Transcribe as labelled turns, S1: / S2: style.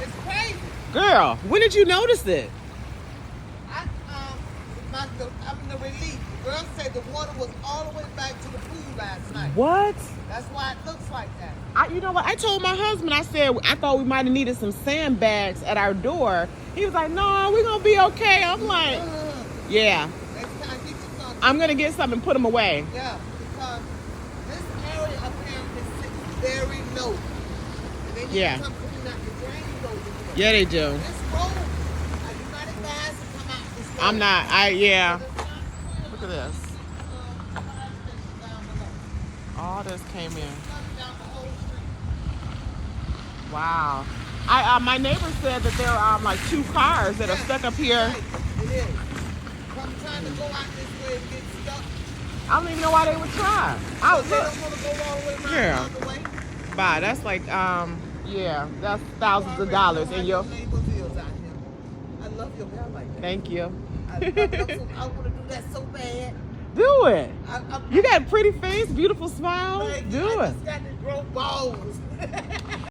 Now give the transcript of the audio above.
S1: It's crazy.
S2: Girl, when did you notice it?
S1: I'm in the relief. The girl said the water was all the way back to the pool last night.
S2: What?
S1: That's why it looks like that.
S2: You know what? I told my husband, I said, I thought we might have needed some sandbags at our door. He was like, no, we're going to be okay. I'm like, yeah.
S1: Next time, get you some.
S2: I'm going to get some and put them away.
S1: Yeah, because this area apparently sits very low. And they need
S2: Yeah.
S1: to come clean out the drains over here.
S2: Yeah, they do.
S1: This road, I do not advise to come out this road.
S2: I'm not, yeah. Look at this. All this came in. Wow. My neighbor said that there are like 2 cars that are stuck up here.
S1: Right, it is. I'm trying to go out this way and get stuck.
S2: I don't even know why they would try.
S1: They
S2: Look.
S1: don't want to go all the way around
S2: Yeah.
S1: the other way.
S2: Bye. That's like, yeah, that's thousands of dollars. And your,
S1: I love your hair like that.
S2: thank you.
S1: I want to do that so bad.
S2: Do it.
S1: I'm
S2: You got a pretty face, beautiful smile.
S1: like,
S2: Do
S1: I
S2: it.
S1: just got to grow balls.